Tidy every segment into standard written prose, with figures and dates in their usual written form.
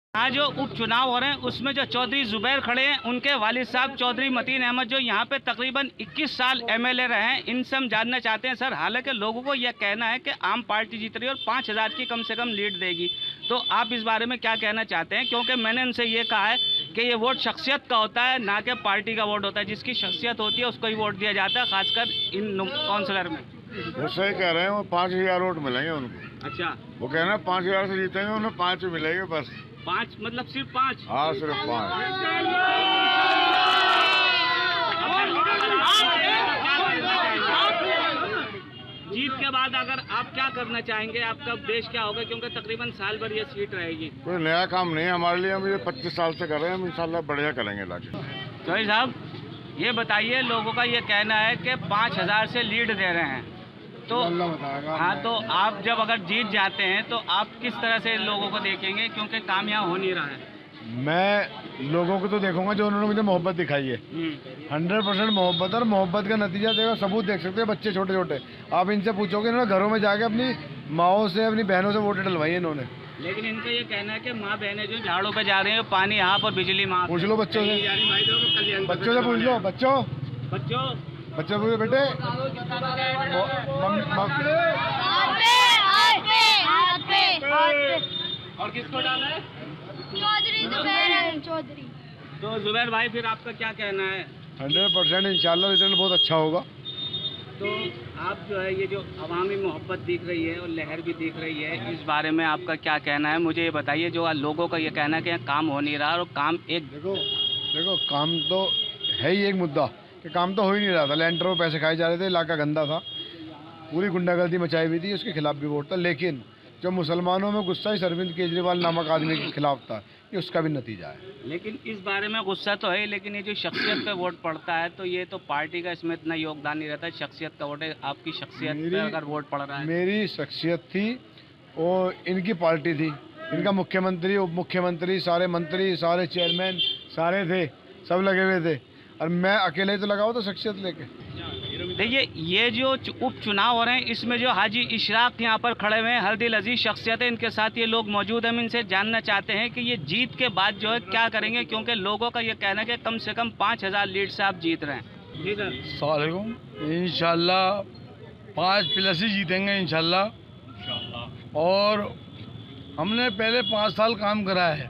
यहाँ जो उपचुनाव हो रहे हैं उसमें जो चौधरी जुबैर खड़े हैं, उनके वालिद साहब चौधरी मतीन अहमद जो यहाँ पे तकरीबन 21 साल एमएलए रहे हैं, इनसे हम जानना चाहते हैं सर। हालांकि लोगों को यह कहना है कि आम पार्टी जीत रही है और 5000 की कम से कम लीड देगी, तो आप इस बारे में क्या कहना चाहते हैं? क्योंकि मैंने इनसे ये कहा है कि ये वोट शख्सियत का होता है, ना कि पार्टी का वोट होता है। जिसकी शख्सियत होती है उसको ही वोट दिया जाता है, खासकर इन काउंसलर में। वो सही कह रहे हैं, वो 5000 वोट मिलेंगे उनको। अच्छा, वो कह रहे हैं 5000 से जीतेंगे, उन्हें 5 मिलेंगे बस। 5 मतलब सिर्फ 5? हाँ, सिर्फ 5। जीत के बाद अगर आप क्या करना चाहेंगे, आपका उद्देश्य क्या होगा? क्योंकि तकरीबन साल भर ये सीट रहेगी। कोई नया काम नहीं है हमारे लिए, हम ये 25 साल से कर रहे हैं, हम इंशाल्लाह बढ़िया करेंगे लाके। चौधरी साहब, ये बताइए, लोगों का ये कहना है कि 5000 से लीड दे रहे हैं, तो हाँ, तो आप जब अगर जीत जाते हैं तो आप किस तरह से लोगों को देखेंगे? क्योंकि काम यहाँ हो नहीं रहा है। मैं लोगों को तो देखूंगा जो उन्होंने मुझे मोहब्बत दिखाई है, 100% मोहब्बत। और मोहब्बत का नतीजा देखो, सबूत देख सकते हैं। बच्चे छोटे छोटे, आप इनसे पूछोगे, इन्होंने घरों में जाके अपनी माओ से, अपनी बहनों से वोटें डलवाई है इन्होंने। लेकिन इनका ये कहना है कि माँ बहनें जो झाड़ों पे जा रही हैं, पानी यहाँ पर, बिजली माँ। पूछ लो बच्चों से, बच्चों से पूछ लो। बच्चों पूछो बेटे, और किसको डाला है? चौधरी। तो जुबैर भाई, फिर आपका क्या कहना है? 100% इंशाल्लाह रिजल्ट बहुत अच्छा होगा। तो आप जो है, ये जो अवामी मोहब्बत दिख रही है और लहर भी दिख रही है, इस बारे में आपका क्या कहना है? मुझे ये बताइए। जो लोगों का ये कहना है कि काम हो नहीं रहा, और काम देखो काम तो है ही एक मुद्दा कि काम तो हो ही नहीं रहा था। लैंडर में पैसे खाए जा रहे थे, इलाका गंदा था, पूरी गुंडागर्दी मचाई हुई थी, उसके खिलाफ भी वोट था। लेकिन जो मुसलमानों में गुस्सा ही अरविंद केजरीवाल नामक आदमी के खिलाफ था, ये उसका भी नतीजा है। लेकिन इस बारे में गुस्सा तो है, लेकिन ये जो शख्सियत पे वोट पड़ता है, तो ये तो पार्टी का इसमें इतना योगदान नहीं रहता। शख्सियत का वोट है, आपकी शख्सियत पे अगर वोट पड़ रहा है। मेरी शख्सियत थी और इनकी पार्टी थी। इनका मुख्यमंत्री, उप मुख्यमंत्री, सारे मंत्री, सारे चेयरमैन सारे थे, सब लगे हुए थे, और मैं अकेले तो लगा हुआ तो शख्सियत लेके। देखिए, ये जो उपचुनाव हो रहे हैं, इसमें जो हाजी इशराक यहाँ पर खड़े हुए हैं, हरदिल अजीज शख्सियत है, इनके साथ ये लोग मौजूद हैं। हम इनसे जानना चाहते हैं कि ये जीत के बाद जो है क्या करेंगे, क्योंकि लोगों का ये कहना है कि कम से कम 5000 लीड से आप जीत रहे हैं। जी सर। सलाम। इंशाल्लाह 5+ ही जीतेंगे इंशाल्लाह। और हमने पहले 5 साल काम करा है,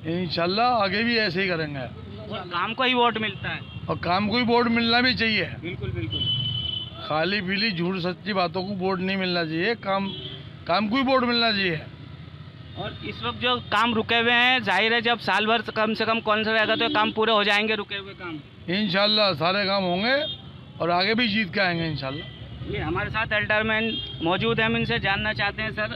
इंशाल्लाह आगे भी ऐसे ही करेंगे। और काम को ही वोट मिलता है, और काम को ही वोट मिलना भी चाहिए। बिल्कुल बिल्कुल। खाली पीली झूठ सच्ची बातों को वोट नहीं मिलना चाहिए, काम को ही वोट मिलना चाहिए। और इस वक्त जो काम रुके हुए हैं, जाहिर है जब साल भर कम से कम कौन सा रहेगा तो काम पूरे हो जाएंगे, रुके हुए काम। इंशाल्लाह सारे काम होंगे और आगे भी जीत के आएंगे इंशाल्लाह। ये हमारे साथ एल्डरमैन मौजूद है, हम इनसे जानना चाहते हैं। सर,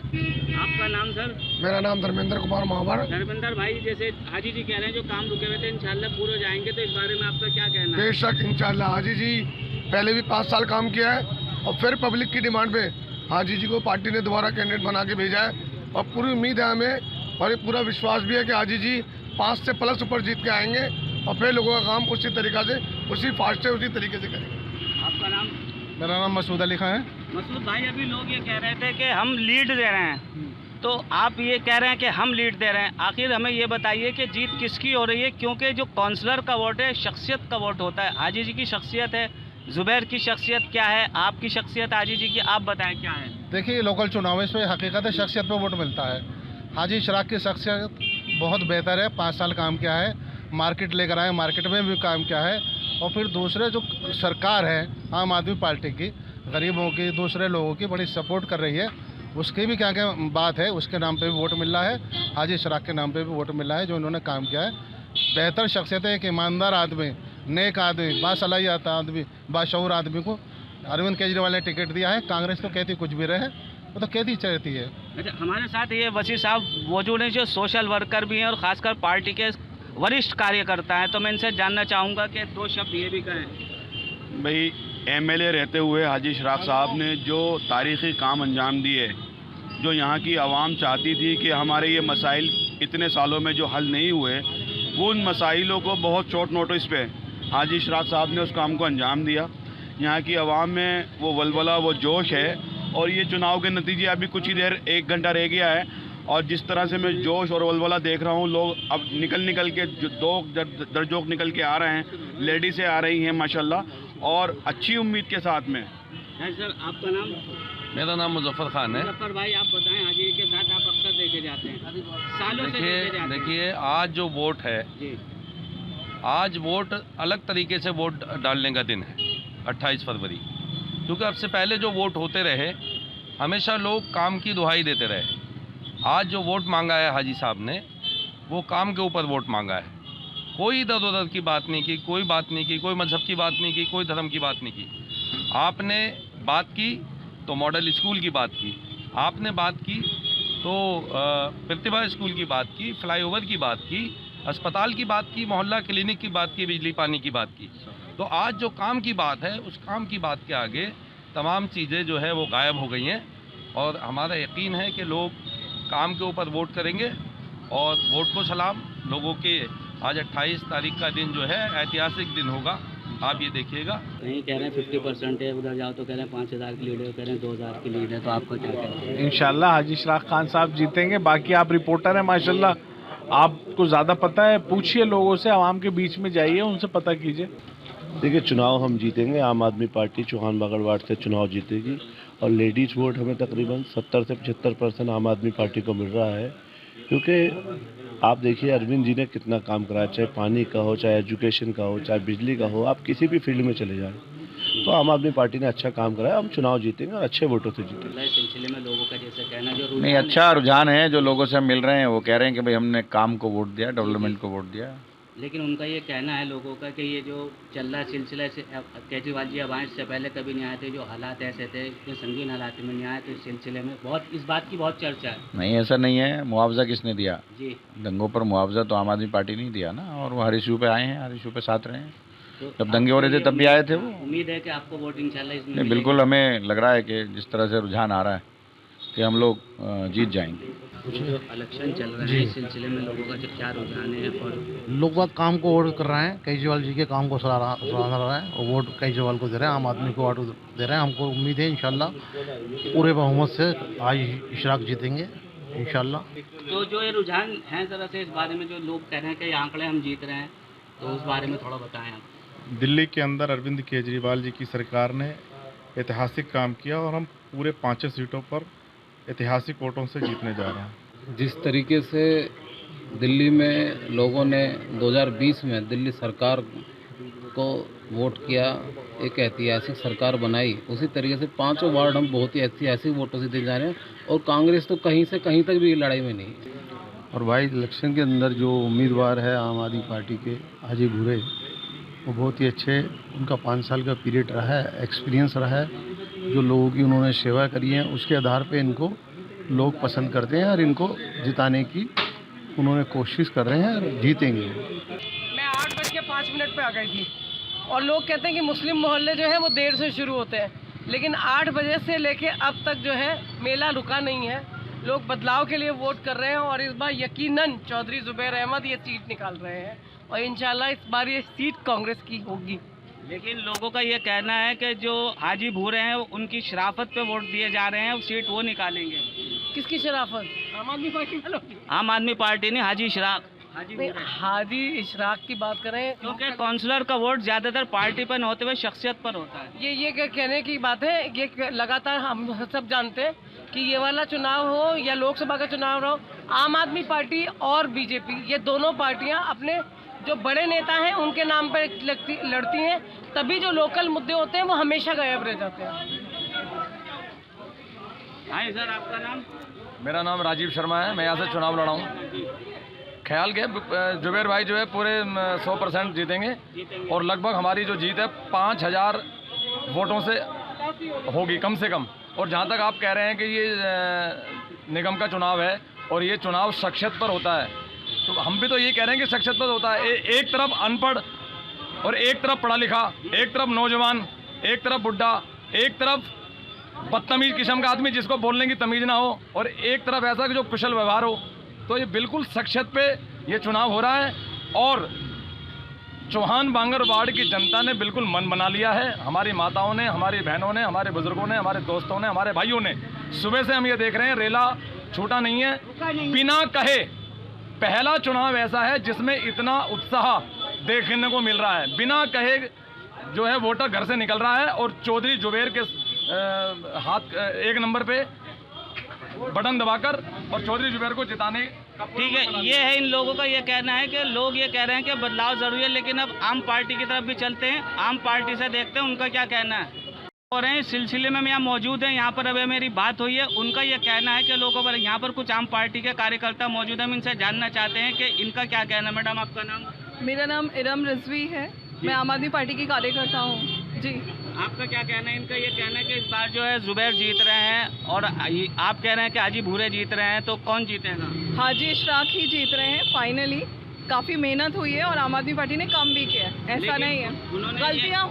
आपका नाम? सर, मेरा नाम धर्मेंद्र कुमार महावर। धर्मेंद्र भाई, जैसे हाजी जी कह रहे हैं जो काम रुके हुए थे इंशाल्लाह पूरे हो जाएंगे, तो इस बारे में आपका क्या कहना है? बेशक इंशाल्लाह। हाजी जी पहले भी 5 साल काम किया है, और फिर पब्लिक की डिमांड पे हाजी जी को पार्टी ने दोबारा कैंडिडेट बना के भेजा है, और पूरी उम्मीद है हमें, और ये पूरा विश्वास भी है कि हाजी जी 5 से प्लस ऊपर जीत के आएंगे, और फिर लोगों का काम उसी तरीका से, उसी फास्ट है, उसी तरीके से करेंगे। आपका नाम? मेरा नाम मसूद अली खान है। मसूद भाई, अभी लोग ये कह रहे थे कि हम लीड दे रहे हैं, तो आप ये कह रहे हैं कि हम लीड दे रहे हैं, आखिर हमें ये बताइए कि जीत किसकी हो रही है? क्योंकि जो काउंसलर का वोट है, शख्सियत का वोट होता है। हाजी जी की शख्सियत है, जुबैर की शख्सियत क्या है, आपकी शख्सियत हाजी जी की, आप बताएं क्या है? देखिए, लोकल चुनाव है, इसमें हकीकत है शख्सियत पे वोट मिलता है। हाजी इशराक की शख्सियत बहुत बेहतर है, 5 साल काम किया है, मार्केट लेकर आए, मार्केट में भी काम किया है। और फिर दूसरे जो सरकार है आम आदमी पार्टी की, गरीबों की, दूसरे लोगों की बड़ी सपोर्ट कर रही है, उसकी भी क्या क्या बात है, उसके नाम पे भी वोट मिल रहा है, हाजी इशराक के नाम पे भी वोट मिल रहा है, जो उन्होंने काम किया है। बेहतर शख्सियत है, एक ईमानदार आदमी, नेक आदमी, बासलाहियत आदमी, बाशऊर आदमी को अरविंद केजरीवाल ने टिकट दिया है। कांग्रेस तो कहती कुछ भी रहे, वो तो कहती चाहती है। अच्छा, हमारे साथ ये वसी साहब मौजूद हैं जो सोशल वर्कर भी हैं और ख़ासकर पार्टी के वरिष्ठ कार्यकर्ता हैं, तो मैं इनसे जानना चाहूँगा कि 2 शब्द ये भी कहें। भाई, एमएलए रहते हुए हाजी इशराक साहब ने जो तारीख़ी काम अंजाम दिए, जो यहाँ की आवाम चाहती थी कि हमारे ये मसाइल इतने सालों में जो हल नहीं हुए, वो उन मसाइलों को बहुत शॉर्ट नोटिस पे हाजी इशराक साहब ने उस काम को अंजाम दिया। यहाँ की आवाम में वो वलवला, वो जोश है, और ये चुनाव के नतीजे अभी कुछ ही देर 1 घंटा रह गया है, और जिस तरह से मैं जोश और वलवला देख रहा हूँ, लोग अब निकल के जो दो दरजोक निकल के आ रहे हैं, लेडीज़ें आ रही हैं माशाल्लाह, और अच्छी उम्मीद के साथ में। है सर, आपका नाम? मेरा नाम मुजफ्फर खान है। मुजफ्फर भाई, आप बताएं, हाजी के साथ आप अक्सर देखे जाते हैं, सालों से देखे जाते हैं। देखिए, आज जो वोट है जी, आज वोट अलग तरीके से वोट डालने का दिन है, 28 फरवरी। क्योंकि अब से पहले जो वोट होते रहे, हमेशा लोग काम की दुहाई देते रहे। आज जो वोट मांगा है हाजी साहब ने, वो काम के ऊपर वोट मांगा है। कोई इधर उधर की बात नहीं की, कोई बात नहीं की, कोई मजहब की बात नहीं की, कोई धर्म की बात नहीं की। आपने बात की तो मॉडल स्कूल की बात की, आपने बात की तो प्रतिभा स्कूल की बात की, फ्लाईओवर की बात की, अस्पताल की बात की, मोहल्ला क्लिनिक की बात की, बिजली पानी की बात की। तो आज जो काम की बात है, उस काम की बात के आगे तमाम चीज़ें जो है वो गायब हो गई हैं। और हमारा यकीन है कि लोग काम के ऊपर वोट करेंगे। और वोट को सलाम लोगों के। आज 28 तारीख का दिन जो है ऐतिहासिक दिन होगा, आप ये देखिएगा। नहीं कह रहे हैं 50% है, उधर जाओ तो कह रहे हैं 5000 की लीड है, कह रहे हैं 2000 की लीड है, तो आपको क्या कहते हैं? इंशाल्लाह हाजी इशराक खान साहब जीतेंगे। बाकी आप रिपोर्टर हैं माशाल्लाह, आपको ज़्यादा पता है, पूछिए लोगों से, आवाम के बीच में जाइए, उनसे पता कीजिए। देखिए, चुनाव हम जीतेंगे। आम आदमी पार्टी चौहान बागड़ वार्ड से चुनाव जीतेगी और लेडीज़ वोट हमें तकरीबन 70 से 75% आम आदमी पार्टी को मिल रहा है। क्योंकि आप देखिए अरविंद जी ने कितना काम कराया, चाहे पानी का हो, चाहे एजुकेशन का हो, चाहे बिजली का हो, आप किसी भी फील्ड में चले जाएं, तो आम आदमी पार्टी ने अच्छा काम कराया। हम चुनाव जीतेंगे और अच्छे वोटों से जीतेंगे। इस सिलसिले में लोगों का जैसे कहना जो नहीं, अच्छा रुझान है, जो लोगों से हम मिल रहे हैं वो कह रहे हैं कि भाई हमने काम को वोट दिया, डेवलपमेंट को वोट दिया। लेकिन उनका ये कहना है लोगों का कि ये जो चल रहा सिलसिला से केजरीवाल जी अब आए, इससे पहले कभी नहीं आए थे, जो हालात ऐसे थे, इतने संगीन हालात में नहीं आए, तो इस सिलसिले में बहुत इस बात की बहुत चर्चा है। नहीं, ऐसा नहीं है। मुआवजा किसने दिया? जी, दंगों पर मुआवजा तो आम आदमी पार्टी नहीं दिया ना, और वो हर इशू पे आए हैं, हर इशू पे साथ रहे हैं। तो जब दंगे हो रहे थे तब भी आए थे वो। उम्मीद है कि आपको वोट इंशाल्लाह इसमें नहीं, बिल्कुल हमें लग रहा है कि जिस तरह से रुझान आ रहा है कि हम लोग जीत जाएंगे। जो इलेक्शन चल रहा है इस सिलसिले में लोगों का क्या रुझान है? और लोग बात काम को वोट कर रहे हैं, केजरीवाल जी के काम को सराहना रहा है और वोट केजरीवाल को दे रहे हैं, आम आदमी को वोट दे रहे हैं। हमको उम्मीद है इंशाल्लाह पूरे बहुमत से आज इशराक जीतेंगे इंशाल्लाह। तो जो ये रुझान है, ज़रा से इस बारे में जो लोग कह रहे हैं कि ये आंकड़े हम जीत रहे हैं, तो उस बारे में थोड़ा बताएं आप। दिल्ली के अंदर अरविंद केजरीवाल जी की सरकार ने ऐतिहासिक काम किया और हम पूरे 5 सीटों पर ऐतिहासिक वोटों से जीतने जा रहे हैं। जिस तरीके से दिल्ली में लोगों ने 2020 में दिल्ली सरकार को वोट किया, एक ऐतिहासिक सरकार बनाई, उसी तरीके से 5 वार्ड हम बहुत ही ऐतिहासिक वोटों से जीते जा रहे हैं। और कांग्रेस तो कहीं से कहीं तक भी लड़ाई में नहीं। और भाई इलेक्शन के अंदर जो उम्मीदवार है आम आदमी पार्टी के हाजी भूरे, वो बहुत ही अच्छे, उनका 5 साल का पीरियड रहा है, एक्सपीरियंस रहा है, जो लोगों की उन्होंने सेवा करी है, उसके आधार पे इनको लोग पसंद करते हैं और इनको जिताने की उन्होंने कोशिश कर रहे हैं और जीतेंगे। मैं 8:05 पे आ गई थी और लोग कहते हैं कि मुस्लिम मोहल्ले जो है वो देर से शुरू होते हैं, लेकिन 8 बजे से लेके अब तक जो है मेला रुका नहीं है। लोग बदलाव के लिए वोट कर रहे हैं और इस बार यकीनन चौधरी जुबैर अहमद ये सीट निकाल रहे हैं और इंशाल्लाह इस बार ये सीट कांग्रेस की होगी। लेकिन लोगों का ये कहना है कि जो हाजी भूरे हैं उनकी शराफत पे वोट दिए जा रहे हैं, सीट वो निकालेंगे। किसकी शराफत? आम आदमी पार्टी वालों की। आम आदमी पार्टी ने हाजी इशराक हाजी इशराक की बात करें, क्योंकि काउंसलर का वोट ज्यादातर पार्टी पर न होते हुए शख्सियत पर होता है। ये कहने की बात है, ये लगातार हम सब जानते हैं कि ये वाला चुनाव हो या लोकसभा का चुनाव हो, आम आदमी पार्टी और बीजेपी, ये दोनों पार्टियां अपने जो बड़े नेता हैं उनके नाम पर लड़ती हैं, तभी जो लोकल मुद्दे होते हैं वो हमेशा गायब रह जाते हैं। हाँ सर, आपका नाम? मेरा नाम राजीव शर्मा है, मैं यहाँ से चुनाव लड़ा हूँ। ख्याल के जुबैर भाई जो है पूरे 100% जीतेंगे और लगभग हमारी जो जीत है 5000 वोटों से होगी कम से कम। और जहाँ तक आप कह रहे हैं कि ये निगम का चुनाव है और ये चुनाव शख्सियत पर होता है, तो हम भी तो ये कह रहे हैं कि शख्सियत पर होता है। एक तरफ अनपढ़ और एक तरफ पढ़ा लिखा, एक तरफ नौजवान, एक तरफ बुढ़ा, एक तरफ बदतमीज किस्म का आदमी जिसको बोलने की तमीज़ ना हो, और एक तरफ ऐसा कि जो कुशल व्यवहार हो। तो ये बिल्कुल शख्सियत पे ये चुनाव हो रहा है और चौहान बांगर वार्ड की जनता ने बिल्कुल मन बना लिया है। हमारी माताओं ने, हमारी बहनों ने, हमारे बुजुर्गों ने, हमारे दोस्तों ने, हमारे भाइयों ने, सुबह से हम ये देख रहे हैं रेला छूटा नहीं है। बिना कहे पहला चुनाव ऐसा है जिसमें इतना उत्साह देखने को मिल रहा है। बिना कहे जो है वोटर घर से निकल रहा है और चौधरी जुबैर के हाथ एक नंबर पे बटन दबाकर और चौधरी जुबैर को जिताने। ठीक है, ये है इन लोगों का ये कहना है कि लोग ये कह रहे हैं कि बदलाव जरूरी है, लेकिन अब आम पार्टी की तरफ भी चलते हैं, आम पार्टी से देखते हैं उनका क्या कहना है। और इस सिलसिले में यहाँ मौजूद हैं, यहाँ पर अभी मेरी बात हुई है, उनका ये कहना है कि लोगों पर यहाँ पर कुछ आम पार्टी के कार्यकर्ता मौजूद हैं, हम इनसे जानना चाहते हैं कि इनका क्या कहना है। मैडम, आपका नाम? मेरा नाम इरम रिजवी है, मैं आम आदमी पार्टी की कार्यकर्ता हूँ जी। आपका क्या कहना है? इनका ये कहना है कि इस बार जो है जुबैर जीत रहे हैं और आप कह रहे हैं कि हाजी भूरे जीत रहे हैं, तो कौन जीतेगा? हाजी इशराक ही जीत रहे हैं फाइनली। काफ़ी मेहनत हुई है और आम आदमी पार्टी ने काम भी किया है, ऐसा नहीं है। गलतियाँ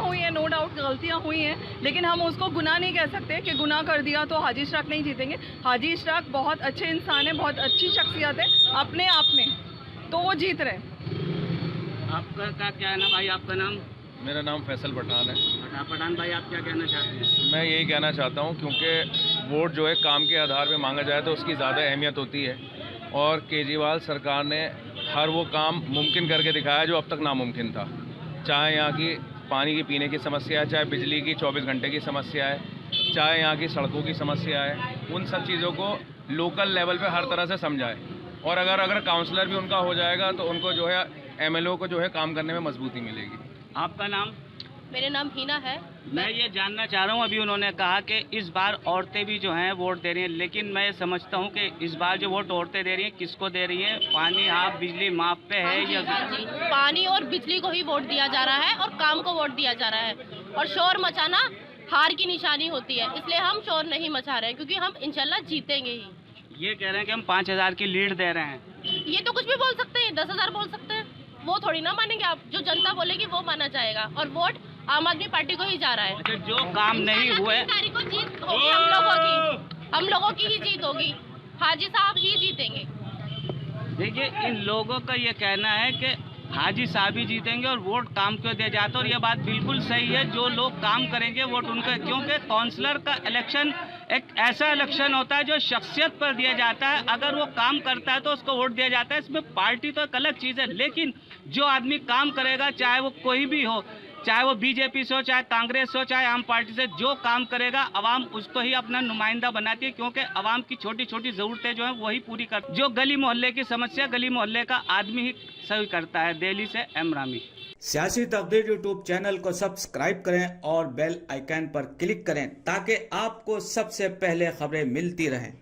हुई हैं, नो डाउट गलतियाँ हुई हैं, लेकिन हम उसको गुनाह नहीं कह सकते कि गुनाह कर दिया तो हाजी इशराक नहीं जीतेंगे। हाजी इशराक बहुत अच्छे इंसान है, बहुत अच्छी शख्सियत है अपने आप में, तो वो जीत रहे हैं। आपका क्या है ना भाई, आपका नाम? मेरा नाम फैसल पठान है। पठान भाई, आप क्या कहना चाहते हैं? मैं यही कहना चाहता हूँ, क्योंकि वोट जो है काम के आधार पे मांगा जाए तो उसकी ज़्यादा अहमियत होती है, और केजरीवाल सरकार ने हर वो काम मुमकिन करके दिखाया जो अब तक नामुमकिन था। चाहे यहाँ की पानी की पीने की समस्या है, चाहे बिजली की 24 घंटे की समस्या है, चाहे यहाँ की सड़कों की समस्या है, उन सब चीज़ों को लोकल लेवल पे हर तरह से समझाए। और अगर काउंसलर भी उनका हो जाएगा तो उनको जो है MLO को जो है काम करने में मजबूती मिलेगी। आपका नाम? मेरा नाम हिना है। मैं ये जानना चाह रहा हूँ, अभी उन्होंने कहा कि इस बार औरतें भी जो हैं वोट दे रही हैं, लेकिन मैं समझता हूँ कि इस बार जो वोट औरतें दे रही हैं, किसको दे रही हैं? पानी हाफ बिजली माफ पे है या? जी, पानी और बिजली को ही वोट दिया जा रहा है और काम को वोट दिया जा रहा है, और शोर मचाना हार की निशानी होती है, इसलिए हम शोर नहीं मचा रहे हैं, क्योंकि हम इंशाल्लाह जीतेंगे ही। ये कह रहे हैं कि हम 5000 की लीड दे रहे हैं। ये तो कुछ भी बोल सकते हैं, 10,000 बोल सकते हैं, वो थोड़ी ना मानेंगे आप। जो जनता बोलेगी वो माना जाएगा, और वोट आम आदमी पार्टी को ही जा रहा है। जो काम नहीं हुए, तारीख को जीत होगी हम लोगों की ही जीत होगी, हाजी साहब ही जीतेंगे। देखिए, इन लोगों का ये कहना है कि हाजी साहब ही जीतेंगे और वोट काम क्यों दिया जाता है, और ये बात बिल्कुल सही है। जो लोग काम करेंगे वोट उनका, क्योंकि काउंसलर का इलेक्शन एक ऐसा इलेक्शन होता है जो शख्सियत पर दिया जाता है। अगर वो काम करता है तो उसको वोट दिया जाता है। इसमें पार्टी तो एक अलग चीज़ है, लेकिन जो आदमी काम करेगा, चाहे वो कोई भी हो, चाहे वो बीजेपी से हो, चाहे कांग्रेस हो, चाहे आम पार्टी से, जो काम करेगा अवाम उसको ही अपना नुमाइंदा बनाती है, क्योंकि अवाम की छोटी छोटी ज़रूरतें जो हैं वही पूरी कर, जो गली मोहल्ले की समस्या गली मोहल्ले का आदमी ही सही करता है। दिल्ली से एम रामी। सियासी तकदीर यूट्यूब चैनल को सब्सक्राइब करें और बेल आइकन पर क्लिक करें ताकि आपको सबसे पहले खबरें मिलती रहें।